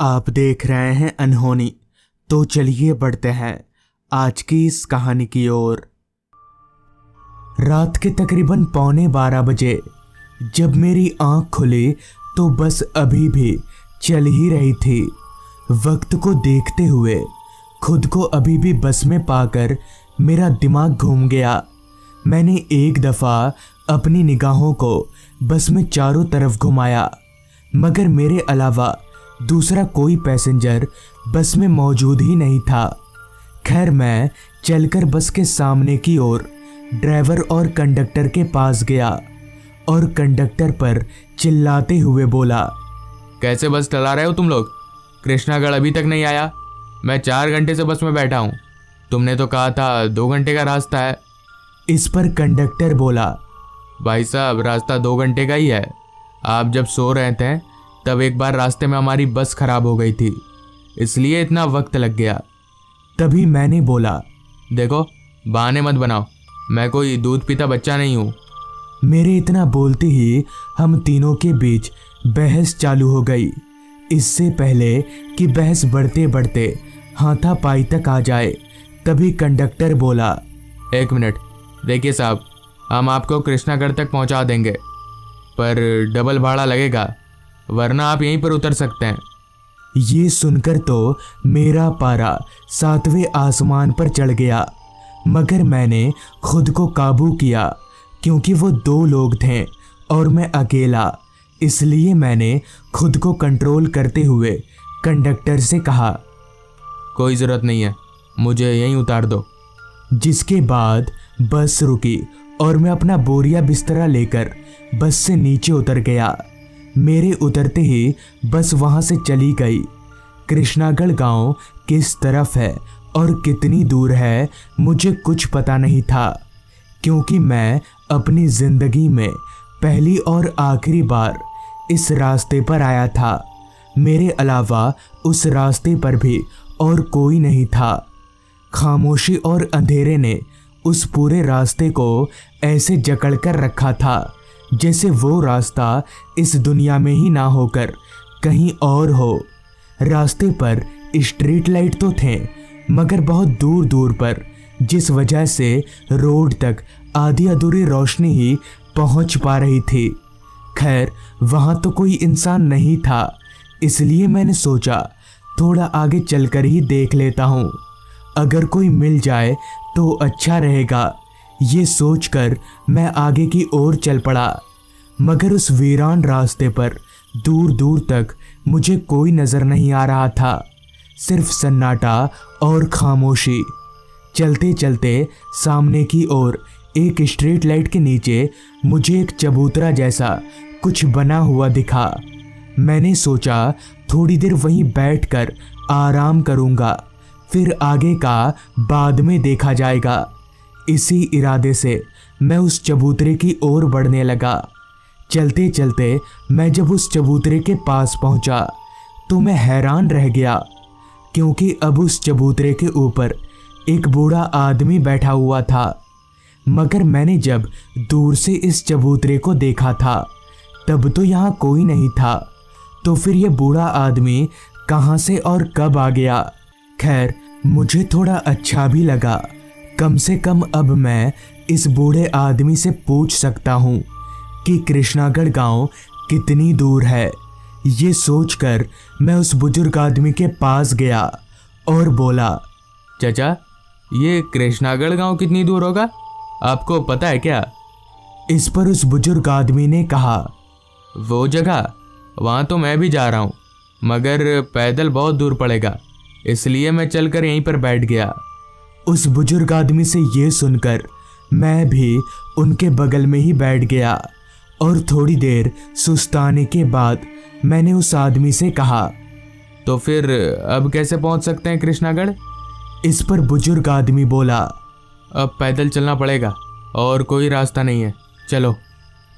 आप देख रहे हैं अनहोनी। तो चलिए बढ़ते हैं आज की इस कहानी की ओर। रात के तकरीबन 11:15 बजे जब मेरी आंख खुली तो बस अभी भी चल ही रही थी। वक्त को देखते हुए खुद को अभी भी बस में पाकर मेरा दिमाग घूम गया। मैंने एक दफ़ा अपनी निगाहों को बस में चारों तरफ घुमाया, मगर मेरे अलावा दूसरा कोई पैसेंजर बस में मौजूद ही नहीं था। खैर, मैं चलकर बस के सामने की ओर ड्राइवर और कंडक्टर के पास गया और कंडक्टर पर चिल्लाते हुए बोला, कैसे बस चला रहे हो तुम लोग? कृष्णागढ़ अभी तक नहीं आया। मैं 4 घंटे से बस में बैठा हूँ। तुमने तो कहा था 2 घंटे का रास्ता है। इस पर कंडक्टर बोला, भाई साहब, रास्ता 2 घंटे का ही है। आप जब सो रहे थे तब एक बार रास्ते में हमारी बस खराब हो गई थी, इसलिए इतना वक्त लग गया। तभी मैंने बोला, देखो, बहाने मत बनाओ, मैं कोई दूध पीता बच्चा नहीं हूँ। मेरे इतना बोलते ही हम तीनों के बीच बहस चालू हो गई। इससे पहले कि बहस बढ़ते बढ़ते हाथापाई तक आ जाए, तभी कंडक्टर बोला, 1 मिनट, देखिए साहब, हम आपको कृष्णागढ़ तक पहुंचा देंगे, पर डबल भाड़ा लगेगा, वरना आप यहीं पर उतर सकते हैं। ये सुनकर तो मेरा पारा 7वें आसमान पर चढ़ गया, मगर मैंने खुद को काबू किया क्योंकि वो 2 लोग थे और मैं अकेला। इसलिए मैंने खुद को कंट्रोल करते हुए कंडक्टर से कहा, कोई ज़रूरत नहीं है, मुझे यहीं उतार दो। जिसके बाद बस रुकी और मैं अपना बोरिया बिस्तरा लेकर बस से नीचे उतर गया। मेरे उतरते ही बस वहां से चली गई। कृष्णागढ़ गांव किस तरफ है और कितनी दूर है मुझे कुछ पता नहीं था, क्योंकि मैं अपनी ज़िंदगी में पहली और आखिरी बार इस रास्ते पर आया था। मेरे अलावा उस रास्ते पर भी और कोई नहीं था। खामोशी और अंधेरे ने उस पूरे रास्ते को ऐसे जकड़ कर रखा था जैसे वो रास्ता इस दुनिया में ही ना होकर कहीं और हो। रास्ते पर स्ट्रीट लाइट तो थे, मगर बहुत दूर दूर पर, जिस वजह से रोड तक आधी अधूरी रोशनी ही पहुंच पा रही थी। खैर, वहां तो कोई इंसान नहीं था, इसलिए मैंने सोचा थोड़ा आगे चलकर ही देख लेता हूं, अगर कोई मिल जाए तो अच्छा रहेगा। ये सोचकर मैं आगे की ओर चल पड़ा, मगर उस वीरान रास्ते पर दूर दूर तक मुझे कोई नज़र नहीं आ रहा था, सिर्फ सन्नाटा और खामोशी। चलते चलते सामने की ओर एक स्ट्रीट लाइट के नीचे मुझे एक चबूतरा जैसा कुछ बना हुआ दिखा। मैंने सोचा थोड़ी देर वहीं बैठकर आराम करूँगा, फिर आगे का बाद में देखा जाएगा। इसी इरादे से मैं उस चबूतरे की ओर बढ़ने लगा। चलते चलते मैं जब उस चबूतरे के पास पहुंचा तो मैं हैरान रह गया, क्योंकि अब उस चबूतरे के ऊपर एक बूढ़ा आदमी बैठा हुआ था। मगर मैंने जब दूर से इस चबूतरे को देखा था तब तो यहाँ कोई नहीं था, तो फिर ये बूढ़ा आदमी कहाँ से और कब आ गया? खैर, मुझे थोड़ा अच्छा भी लगा, कम से कम अब मैं इस बूढ़े आदमी से पूछ सकता हूँ कि कृष्णागढ़ गांव कितनी दूर है। ये सोचकर मैं उस बुजुर्ग आदमी के पास गया और बोला, चाचा, ये कृष्णागढ़ गांव कितनी दूर होगा, आपको पता है क्या? इस पर उस बुजुर्ग आदमी ने कहा, वो जगह, वहाँ तो मैं भी जा रहा हूँ, मगर पैदल बहुत दूर पड़ेगा, इसलिए मैं चलकर यहीं पर बैठ गया। उस बुजुर्ग आदमी से ये सुनकर मैं भी उनके बगल में ही बैठ गया और थोड़ी देर सुस्ताने के बाद मैंने उस आदमी से कहा, तो फिर अब कैसे पहुंच सकते हैं कृष्णागढ़? इस पर बुजुर्ग आदमी बोला, अब पैदल चलना पड़ेगा और कोई रास्ता नहीं है, चलो।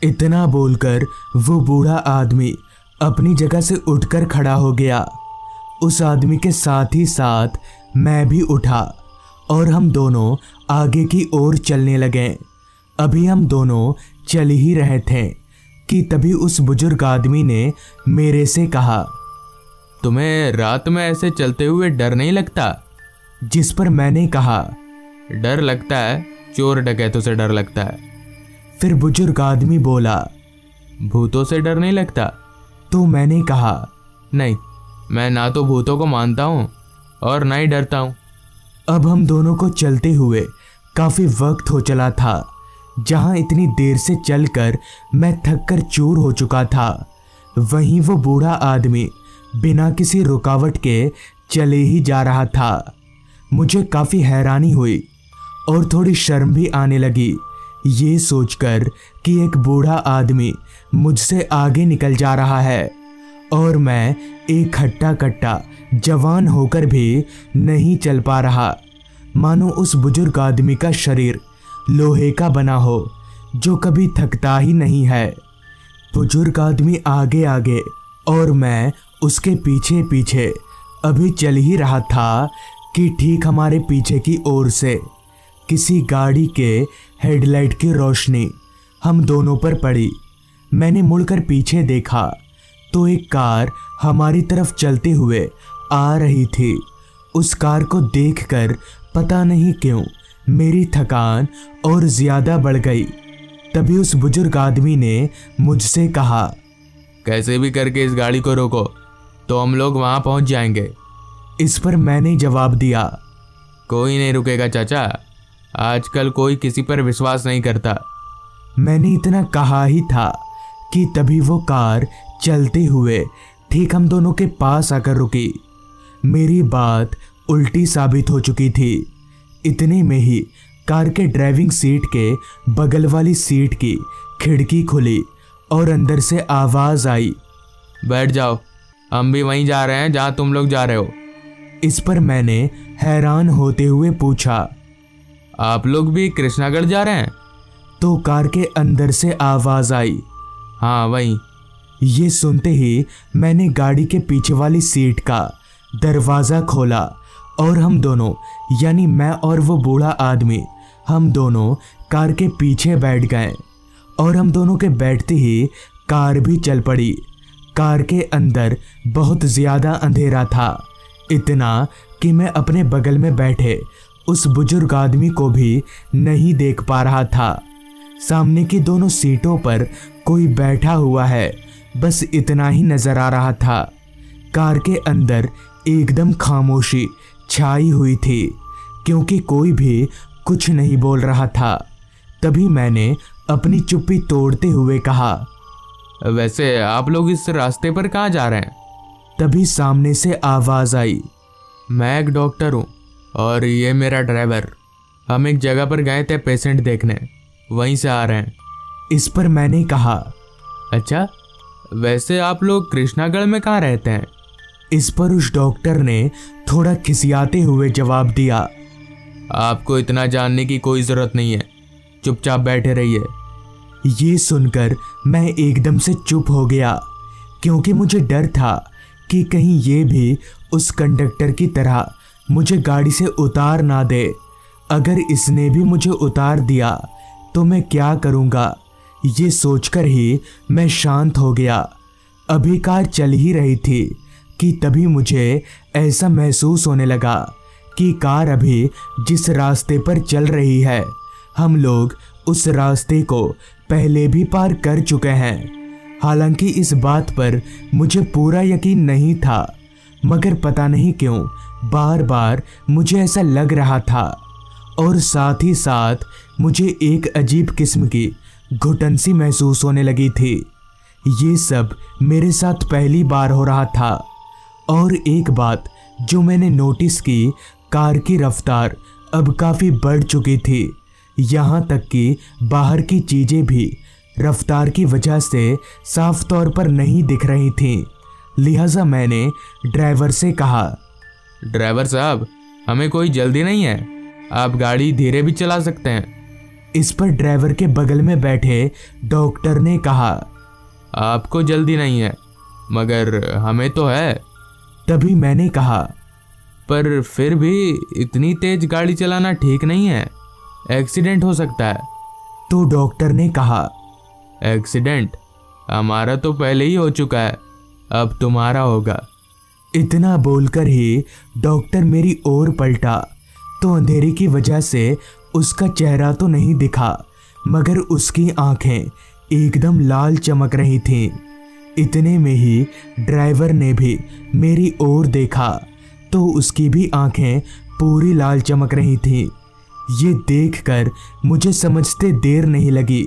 इतना बोलकर वो बूढ़ा आदमी अपनी जगह से उठकर खड़ा हो गया। उस आदमी के साथ ही साथ मैं भी उठा और हम दोनों आगे की ओर चलने लगे। अभी हम दोनों चल ही रहे थे कि तभी उस बुजुर्ग आदमी ने मेरे से कहा, तुम्हें रात में ऐसे चलते हुए डर नहीं लगता? जिस पर मैंने कहा, डर लगता है, चोर डकैतों से डर लगता है। फिर बुजुर्ग आदमी बोला, भूतों से डर नहीं लगता? तो मैंने कहा, नहीं, मैं ना तो भूतों को मानता हूँ और ना ही डरता हूँ। अब हम दोनों को चलते हुए काफी वक्त हो चला था। जहां इतनी देर से चलकर मैं थक कर चूर हो चुका था, वहीं वो बूढ़ा आदमी बिना किसी रुकावट के चले ही जा रहा था। मुझे काफी हैरानी हुई और थोड़ी शर्म भी आने लगी, ये सोचकर कि एक बूढ़ा आदमी मुझसे आगे निकल जा रहा है और मैं एक हट्टा कट्टा जवान होकर भी नहीं चल पा रहा। मानो उस बुजुर्ग आदमी का शरीर लोहे का बना हो, जो कभी थकता ही नहीं है। बुजुर्ग आदमी आगे आगे और मैं उसके पीछे पीछे अभी चल ही रहा था कि ठीक हमारे पीछे की ओर से किसी गाड़ी के हेडलाइट की रोशनी हम दोनों पर पड़ी। मैंने मुड़कर पीछे देखा तो एक कार हमारी तरफ चलते हुए आ रही थी। उस कार को देखकर पता नहीं क्यों मेरी थकान और ज़्यादा बढ़ गई। तभी उस बुजुर्ग आदमी ने मुझसे कहा, कैसे भी करके इस गाड़ी को रोको तो हम लोग वहाँ पहुँच जाएंगे। इस पर मैंने जवाब दिया, कोई नहीं रुकेगा चाचा, आजकल कोई किसी पर विश्वास नहीं करता। मैंने इतना कहा ही था कि तभी वो कार चलते हुए ठीक हम दोनों के पास आकर रुकी। मेरी बात उल्टी साबित हो चुकी थी। इतने में ही कार के ड्राइविंग सीट के बगल वाली सीट की खिड़की खुली और अंदर से आवाज़ आई, बैठ जाओ, हम भी वहीं जा रहे हैं जहाँ तुम लोग जा रहे हो। इस पर मैंने हैरान होते हुए पूछा, आप लोग भी कृष्णागढ़ जा रहे हैं? तो कार के अंदर से आवाज़ आई, हाँ वहीं। ये सुनते ही मैंने गाड़ी के पीछे वाली सीट का दरवाज़ा खोला और हम दोनों, यानी मैं और वो बूढ़ा आदमी, हम दोनों कार के पीछे बैठ गए और हम दोनों के बैठते ही कार भी चल पड़ी। कार के अंदर बहुत ज़्यादा अंधेरा था, इतना कि मैं अपने बगल में बैठे उस बुजुर्ग आदमी को भी नहीं देख पा रहा था। सामने की दोनों सीटों पर कोई बैठा हुआ है, बस इतना ही नज़र आ रहा था। कार के अंदर एकदम खामोशी छाई हुई थी, क्योंकि कोई भी कुछ नहीं बोल रहा था। तभी मैंने अपनी चुप्पी तोड़ते हुए कहा, वैसे आप लोग इस रास्ते पर कहाँ जा रहे हैं? तभी सामने से आवाज़ आई, मैं एक डॉक्टर हूँ और ये मेरा ड्राइवर। हम एक जगह पर गए थे पेशेंट देखने, वहीं से आ रहे हैं। इस पर मैंने कहा, अच्छा, वैसे आप लोग कृष्णागढ़ में कहाँ रहते हैं? इस पर उस डॉक्टर ने थोड़ा खिसियाते हुए जवाब दिया, आपको इतना जानने की कोई ज़रूरत नहीं है, चुपचाप बैठे रहिए। ये सुनकर मैं एकदम से चुप हो गया, क्योंकि मुझे डर था कि कहीं ये भी उस कंडक्टर की तरह मुझे गाड़ी से उतार ना दे। अगर इसने भी मुझे उतार दिया तो मैं क्या करूँगा, ये सोचकर ही मैं शांत हो गया। अभी कार चल ही रही थी कि तभी मुझे ऐसा महसूस होने लगा कि कार अभी जिस रास्ते पर चल रही है, हम लोग उस रास्ते को पहले भी पार कर चुके हैं। हालांकि इस बात पर मुझे पूरा यकीन नहीं था, मगर पता नहीं क्यों बार बार मुझे ऐसा लग रहा था और साथ ही साथ मुझे एक अजीब किस्म की घुटन सी महसूस होने लगी थी। ये सब मेरे साथ पहली बार हो रहा था। और एक बात जो मैंने नोटिस की, कार की रफ्तार अब काफ़ी बढ़ चुकी थी। यहाँ तक कि बाहर की चीज़ें भी रफ्तार की वजह से साफ तौर पर नहीं दिख रही थीं। लिहाजा मैंने ड्राइवर से कहा, ड्राइवर साहब, हमें कोई जल्दी नहीं है, आप गाड़ी धीरे भी चला सकते हैं। इस पर ड्राइवर के बगल में बैठे डॉक्टर ने कहा, आपको जल्दी नहीं है, मगर हमें तो है। तभी मैंने कहा, पर फिर भी इतनी तेज गाड़ी चलाना ठीक नहीं है, एक्सीडेंट हो सकता है। तो डॉक्टर ने कहा, एक्सीडेंट? हमारा तो पहले ही हो चुका है, अब तुम्हारा होगा। इतना बोलकर ही डॉक्टर मेरी ओर पलटा तो अंधेरे की वजह से उसका चेहरा तो नहीं दिखा, मगर उसकी आंखें एकदम लाल चमक रही थीं। इतने में ही ड्राइवर ने भी मेरी ओर देखा तो उसकी भी आंखें पूरी लाल चमक रही थीं। ये देखकर मुझे समझते देर नहीं लगी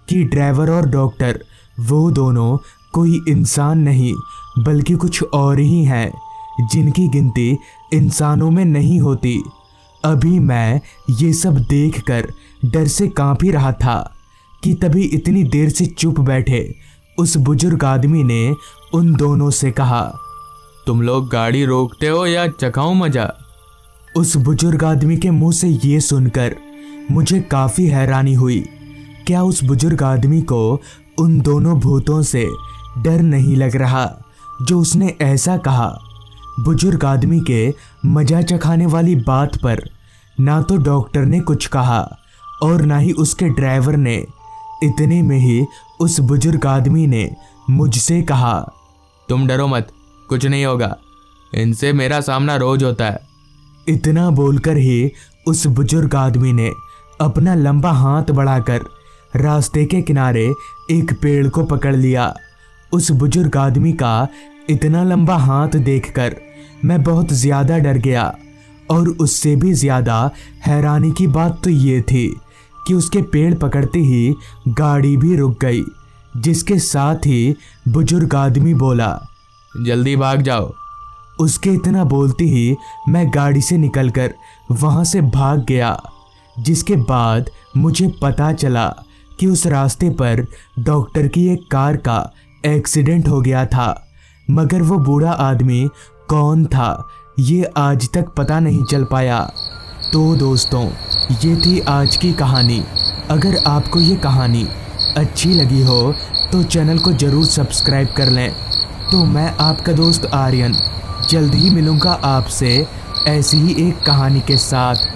कि ड्राइवर और डॉक्टर वो दोनों कोई इंसान नहीं बल्कि कुछ और ही हैं, जिनकी गिनती इंसानों में नहीं होती। अभी मैं ये सब देखकर डर से कांप ही रहा था कि तभी इतनी देर से चुप बैठे उस बुजुर्ग आदमी ने उन दोनों से कहा, तुम लोग गाड़ी रोकते हो या चखाऊं मजा? उस बुजुर्ग आदमी के मुंह से ये सुनकर मुझे काफ़ी हैरानी हुई। क्या उस बुजुर्ग आदमी को उन दोनों भूतों से डर नहीं लग रहा जो उसने ऐसा कहा? बुजुर्ग आदमी के मजा चखाने वाली बात पर ना तो डॉक्टर ने कुछ कहा और ना ही उसके ड्राइवर ने। इतने में ही उस बुजुर्ग आदमी ने मुझसे कहा, तुम डरो मत, कुछ नहीं होगा, इनसे मेरा सामना रोज होता है। इतना बोलकर ही उस बुजुर्ग आदमी ने अपना लंबा हाथ बढ़ाकर रास्ते के किनारे एक पेड़ को पकड़ लिया। उस बुजुर्ग आदमी का इतना लंबा हाथ देखकर मैं बहुत ज़्यादा डर गया और उससे भी ज़्यादा हैरानी की बात तो ये थी कि उसके पेड़ पकड़ते ही गाड़ी भी रुक गई, जिसके साथ ही बुजुर्ग आदमी बोला, जल्दी भाग जाओ। उसके इतना बोलते ही मैं गाड़ी से निकलकर वहाँ से भाग गया, जिसके बाद मुझे पता चला कि उस रास्ते पर डॉक्टर की एक कार का एक्सीडेंट हो गया था, मगर वो बूढ़ा आदमी कौन था ये आज तक पता नहीं चल पाया। तो दोस्तों, ये थी आज की कहानी। अगर आपको ये कहानी अच्छी लगी हो तो चैनल को ज़रूर सब्सक्राइब कर लें। तो मैं आपका दोस्त आर्यन जल्द ही मिलूँगा आपसे ऐसी ही एक कहानी के साथ।